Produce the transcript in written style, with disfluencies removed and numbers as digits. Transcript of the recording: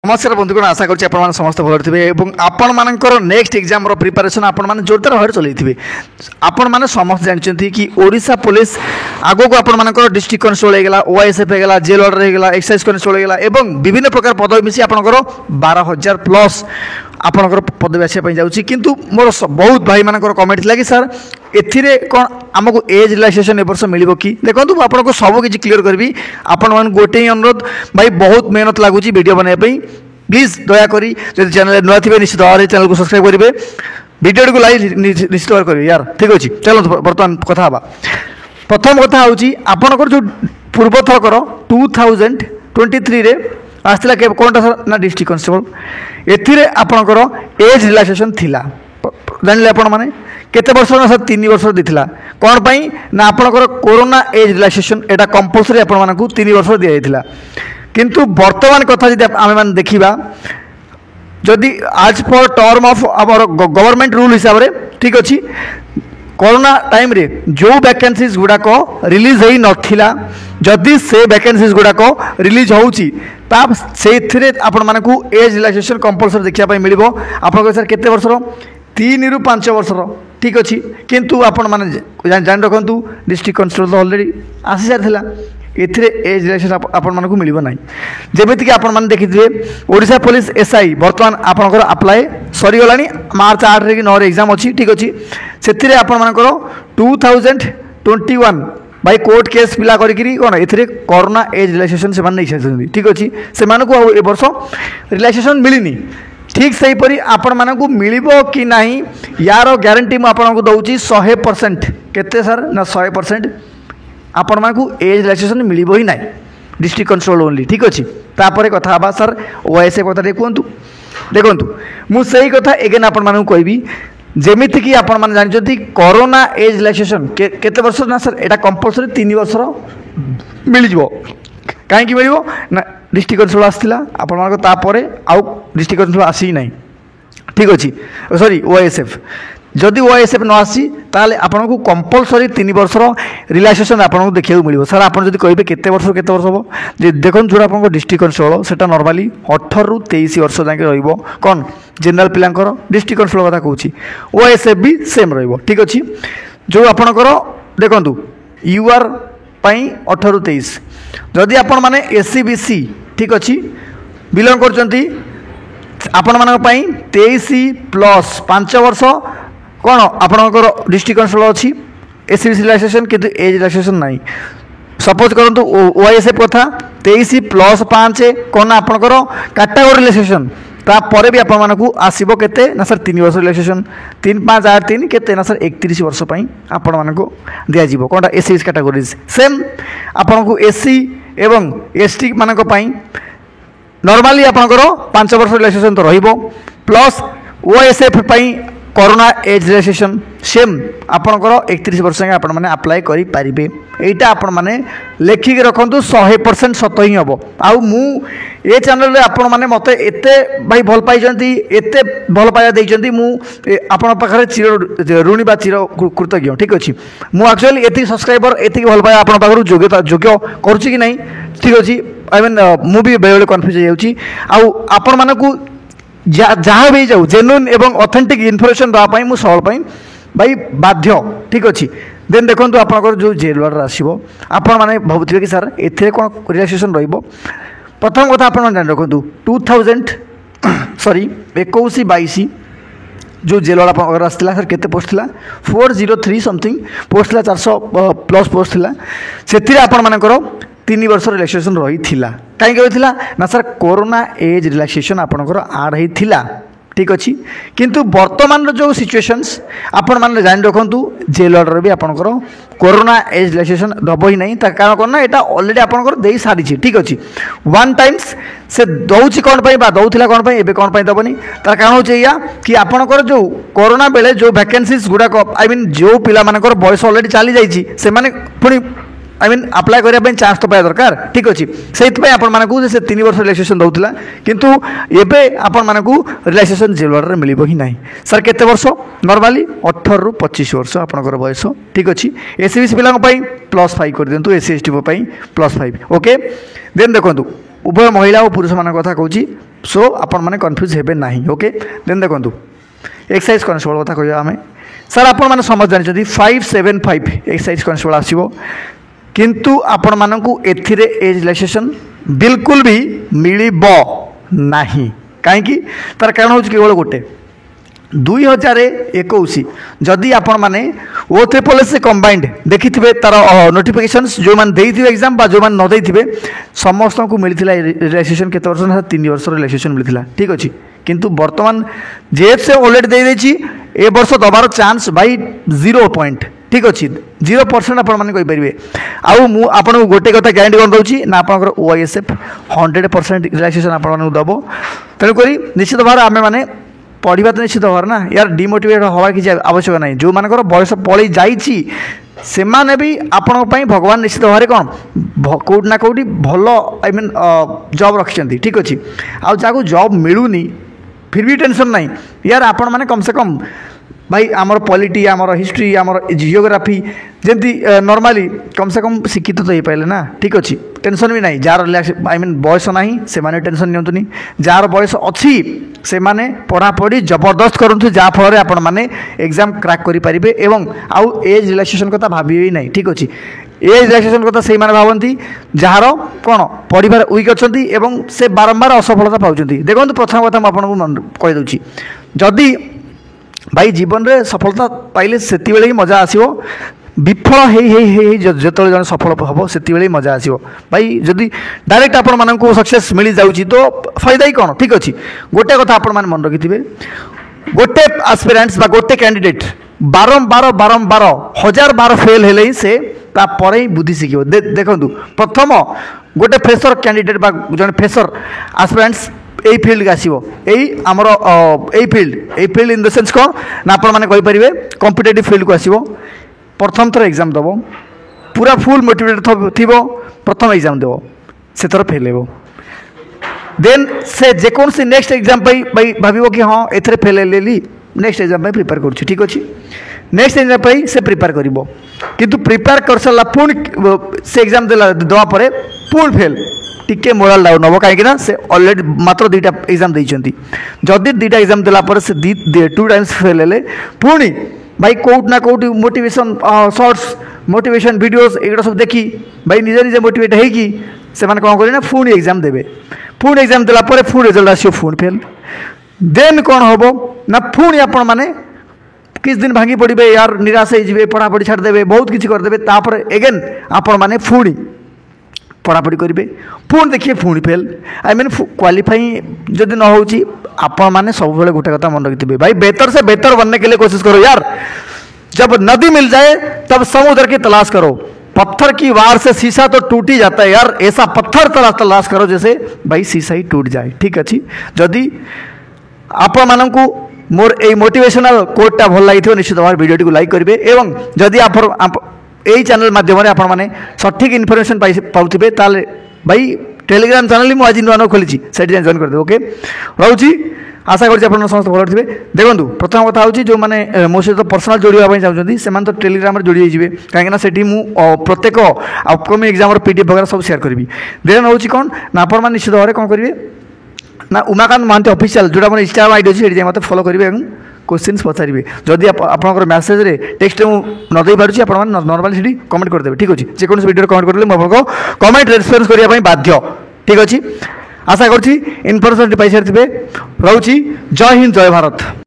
नमस्कार बंधुगण आशा करुँच आप समस्त भल थे आपण मानकर नेक्स्ट एग्जाम प्रिपरेशन आपण जोरदार भाव चलते आपण मैंने समस्त जानते कि ओडिशा पुलिस आगक आपर डिस्ट्रिक्ट कन्स्टेबल होगा ओआईएसएफ होगा जेल ऑर्डर होगा एक्साइज कन्स्टेबल होगा और विभिन्न प्रकार पदवी मिसी आपंकर 12,000 प्लस आपंकर पदवी आसापी जाऊँगी किंतु मोर बहुत भाई मान कमेंट था कि सर एथिरे कौन आमको एज रिलैक्सेशन वर्ष मिल कि देखो आपको सबकि क्लीयर करी आपण गोटे ही अनुरोध भाई बहुत मेहनत लगुच वीडियो बनाई प्लीज दयाकोरी जब चैनल नुआ थे निश्चित भाव में चैनल को सब्सक्राइब करेंगे वीडियो को लाइक निश्चित भाव करेंगे यार ठीक अच्छे चलो बर्तमान कथा प्रथम कथा हूँ आपंकर जो पूर्व थरकर 2023 आसला कौन टा सर ना डिस्ट्रिक्ट कन्स्टेबल एथिरे आपंकर एज रिलैक्सेशन थिला जानले आपण माने केते वर्ष ना सर 3 वर्ष देथिला कौन पाई ना आपंकर कोरोना एज रिलैक्सेशन एटा कंपलसरी आपण मानकू 3 वर्ष दिया जायतिला किंतु वर्तमान कथा जदि आमे मान देखिबा जदि आज for term of our government rule हिसाब रे ठीक अछि कोरोना टाइम रे जो वैकेंसीज गुड़ाक रिलीज होई नथिला जदि से वैकेंसीज गुड़ाक रिलीज होउची ताब सेथिरे आपण मानकू एज रिलैक्सेशन कंपलसरी देखिया पई मिलिबो आपण सर केते वर्षर 3 रु 5 वर्षर ठीक अच्छे किंतु आपण मैंने जान रखु डिस्ट्रिक्ट कन्स्टेबल तो अलरेडी आसी सारी एथिरे एज रिलैक्सेशन आपण मानकू मिलिबो नाही जेमिति कि आपण माने देखिथिबे ओडिशा पुलिस एसआई वर्तमान आपनकर अप्लाई सरी गलानी मार्च 8 रे कि 9 रे एग्जाम अछि ठीक अछि सेथिरे आपण मानकर 2021 भाई कोर्ट केस पिला करी कौन एथिरे कोरोना एज रिलैक्सेशन से माने नहीं ठीक अच्छे से मानकू ए वर्ष रिलैक्सेशन मिलिनी ठीक सेहीपरि आपण मानकू मिलिबो कि नहीं यार ग्यारंटी मु आपनको दउची 100% केते सर ना 100% आपण मानकू एज रिलैक्सेशन मिलिबो ही नहीं डिस्ट्रिक्ट कन्स्टेबल ओनली ठीक अच्छे तापर कथा हबा सर ओएसए कथा देखंतु देखंतु मु सही कथा एगेन आपण मानकू कहबी जेमिति कि आपण मान जानछथि कोरोना एज रिलैक्सेशन केते वर्ष ना सर एटा कंपलसरी 3 वर्षर मिल जिवो काहे कि मिलिबो ना डिस्ट्रिक्ट कन्स्टेबल आसला आपण मानको तापरे आउ डिस्ट्रिक्ट कन्स्टेबल आसी नहीं ठीक अच्छे सॉरी ओएसएफ जदि ओएसएफ न आसी ताले आपको कंपलसरी 3 वर्षर रिलैक्सेशन आपको देखा मिले सर आप कहे केते वर्ष हम देखो जो आप डिस्ट्रिक्ट कन्स्टेबल से नॉर्मली 18 रु 23 वर्ष जाके रहिबो कौन जनरल पिलांकर डिस्ट्रिक्ट कन्स्टेबल कथा कहूँ ओएसएफ भी सेम रहिबो ठीक अच्छे जो आपणकर देखु यूआर 18 रु 23 जदि आपण माने एससी बीसी ठीक अच्छे बिलंग करचंती आपण मानक पई 23 प्लस 5 वर्ष कौन आपणकर डिस्ट्रिक्ट कन्स्टेबल अच्छी एससी बीसी रिलैक्सेशन किंतु एज रिलैक्सेशन नहीं सपोज करंतु ओआईएसएफ कथा 23 प्लस 5 कौन आपणकर कैटेगरी रिलैक्सेशन तापर भी आपण मानकू आसीबो केते ना सर 3 वर्ष रिलैक्सेशन 3 5 8 3 केते ना सर 31 वर्ष पई आपण मानकू दिया जीवो कोनटा एससी बीसी कैटेगरीज सेम आपणकू एससी एवं एसटी मानक पई नॉर्मली आपणकर 5 वर्ष रिलैक्सेशन तो रहिबो प्लस ओएसएफ पई कोरोना एज रिलैक्सेशन सेम आपणकर 31 वर्ष जाए आपण माने अप्लाई करि पारिबे एटा आपण माने लेखिक रखंतु 100% सत ही हम आउ मु ए चैनल रे आपण माने मते एते भाई भल पाई जंती एते भल पाया देई जंती मु आपण पाखरे चिर ऋणी बा चिर कृतज्ञ ठीक अछि मु एक्चुअली एति सब्सक्राइबर एति भल पाया आपण पाखरु योग्य करछि कि नहीं ठीक अछि आई मीन मु भी बेले कन्फ्यूज हो जाउछि आउ आपण मानकू जहाँ भी जाऊ जेन्युइन एवं ऑथेंटिक इनफॉरमेशन देवाई मुझे सबल भाई बाध्य ठीक अच्छे देन देखो आपंकर जो जेल ऑर्डर आसो आपण मैंने भावुवे कि सर एथे कौन रिलैक्सेशन रहिबो प्रथम कथा आप जान रखु 21 जो जेल ऑर्डर आसला सर केते पोस्ट थिला 403 समथिंग पोस्ट थिला 400 प्लस पोस्ट थिला सेथिरे आपण मानकर 3 वर्ष रिलैक्सेशन रही थिला कहीं रही ना सर कोरोना एज रिलैक्सेशन आपणकर आड होता ठीक अच्छे किंतु वर्तमान जो सिचुएशंस आपण मैंने जान रखु जेल ऑर्डर भी आपणकर कोरोना एज रिलैक्सेशन दब ही नहीं कारण कौन ना यहाँ अलरेडी आपणकर दे सारी ठीक अच्छे वन टाइम्स से दौची कौन दौला कौन एवं कौन दबनी तार कारण हो कि आपणकर जो कोरोना बेले जो वैकेंसीज गुड़ाक आई मीन जो पिला मानकर बयस अलरेडी चली जाइए से पुणी आई मीन अप्लाई करने चान्स तो पाया दरकार ठीक अच्छे से 3 वर्ष रिलैक्सेशन दौला किंतु एबे आपण मानकू रिलैक्सेशन जेल ऑर्डर मिलिबो ही नहीं सर केते वर्ष नॉर्मली 18 रु 25 वर्ष आपनकर बयस ठीक अच्छे एससी बीसी पिलांग पई +5 कर दियंतु एससी एसटी पई +5 ओके देन देखंतु उभय महिला और पुरुष मान कथा कहूँ सो आपण मैंने कन्फ्यूज हे ना ओके देन देखो एक्सरसाइज कॉन्स्टेबल कथा कह आम सर आपण मैंने समझ जानते 575 एक्सरसाइज कॉन्स्टेबल आसो किंतु आपण मानकू एथिरे एज रिलैक्सेशन बिल्कुल भी मिलिब नाही कहीं तार कारण हूँ केवल गोटे 2021 जदि आपण माने ओ ट्रिपल एस कंबाइंड देखि तार नोटिफिकेशंस जो मैंने देइथिबे एग्जाम बा जो मैंने न देइथिबे समस्त को मिलथिला रिलैक्सेशन केते वर्ष ना 3 वर्ष रिलैक्सेशन मिलथिला ठीक अछि किंतु वर्तमान जेएफ से ऑलरेडी दे देछि ए वर्ष दबार चांस बाई 0 पॉइंट ठीक अच्छे 0% आपण मैंने कहींपारे आउ मुझे गोटे कथा ग्यारंटी कर दूसरी ना आप ओआईएसएफ 100% रिलैक्सेशन आपण दब तेणुक निश्चित भाव आम मैंने पढ़ा तो निश्चित भाव ना यार डिमोटिवेट हवा किसी आवश्यक ना जो मान बयस पलि जाने भी आपण भगवान निश्चित भाव कौन कौटना कौटी भल आई मीन जॉब रखिंट ठीक अच्छे आउ जहाँ जॉब मिलूनी फिर भी टेंशन नहीं यार आपण मैंने कम से कम भाई आमर पॉलिटी आमर हिस्ट्री आमर जियोग्राफी जमी नॉर्मली कम से कम शिक्षित तो हो पारे ना ठीक अच्छे टेंशन भी नहीं जार रिलैक्स आई मीन बयस ना से माने टेंशन नियंतुनी जार बयस अच्छी से माने पढ़ापढ़ी जबरदस्त करूँ जहाँफल आपण मैंने एग्जाम क्रैक करें एवं आउ एज रिलैक्सेशन कथा भावी ना ठीक अच्छे एज रिलैक्सेशन कथा से भावती जार कौन पढ़ार वीक अच्छा से बारंबार असफलता पाँच देखो प्रथम कथा मुझे कहीदे जदि भाई जीवन रे सफलता पाइले से ही मजा आसो विफल जो जन सफल हम से ही मजा आसो भाई जदि डायरेक्ट आपण मानक सक्सेस मिल जाऊँगी तो फायदा ही कौन ठीक अच्छे गोटे कथा आपण मैंने मन रखि थे गोटे आस्पिरेंट्स गोटे कैंडिडेट बारंबार बारंबार 1000 बार फेल हेले से तापर ही बुद्धि शिखो देखु प्रथम गोटे फ्रेशर कैंडिडेट जन फ्रेशर आस्पिरेंट्स यही फिल्ड के आसो यही आमर यही फिल्ड इन द सेंस कौन ना आप मैंने कॉम्पिटिटिव फील्ड को आसो प्रथम थर एग्जाम दब पूरा फुल मोटिवेटेड थी प्रथम एग्जाम देव से थर फेल हो देन से जेकोसी नेक्स्ट एग्जाम भाव कि हाँ एथरे फेल हेली नेक्स्ट एग्जाम प्रिपेयर करुँच ठीक अच्छे नेक्स्ट एग्जाम से प्रिपेयर कर किंतु प्रिपेयर कर सारा पुणी से एग्जाम देवापर पुणी फेल टिके मोराल डाउन हम कहीं से ऑलरेडी मात्र 2टा एग्जाम देती जदि 2टा एग्जाम देलापर से 2 टाइम्स फेल हेले पुणी भाई कौट ना Kaut motivation shorts motivation videos एगुड़ा सब देखी भाई निजे निजे मोटिवेट होगी से कौन करें पुणी एग्जाम देवे पुणी एग्जाम देलापर पुणी रिजल्ट आसो पुणी फेल देन कौन हम ना पुणी आपण मैंने किस दिन भांगी पड़े यार निराश हो पढ़ापढ़ी छाड़देवे बहुत किसी करदे तापर एगेन आपण मैंने पुणी पढ़ापढ़ी करेंगे पुणी देखिए पुणी फेल आई मीन क्वालिफाई जदि न हो आपण मैंने सब गोटे कथा मन रखिए भाई बेहतर से बेहतर बनने के लिए कोशिश करो यार जब नदी मिल जाए तब समुद्र की तलाश करो पत्थर की वार से शीशा तो टूट ही जाता है यार ऐसा पत्थर तलाश करो जैसे भाई शीशा ही टूट जाए ठीक अच्छे जदि आपण मानू मोर ए मोटिवेशनल कोटटा भल लगी निश्चित भाव वीडियो को लाइक करेंगे एवं जदि आप यही चैनल माध्यम आपण मैंने सठिक इनफर्मेशन पाउथिबे ताले भाई टेलीग्राम चैनल मुझे आज नुआ नुआ खोली से जॉइन करदे ओके रोची आशा करुँच आप समस्त भल थे देखो प्रथम कथा हूँ जो मैंने मो सहित पर्सनाल जोड़ाई चाहते से तो टेलीग्राम जोड़ी जाइए कहीं से प्रत्येक अपकमिंग एग्जाम पीडीएफ वगैरह सब शेयर करी देन हूँ कौन ना आप निश्चित भाव कौन करेंगे ना उमाकांत महांती ऑफिशियल जोड़ा मोर इंस्टाग्राम आईडी अच्छी से मत फॉलो करेंगे क्वेश्चन पचारे जदि आपंकर मेसेज टेक्स्ट न दे पार्टी आप नॉर्मली से कमेंट करदे ठीक अच्छे जेकोसी वीडियो कमेंट करेंगे मुझे कमेंट रेस्पन्स करने बाध्य ठीक अच्छे आशा करुँच इनफर्मेशन पाई सारी रोची जय हिंद जय भारत।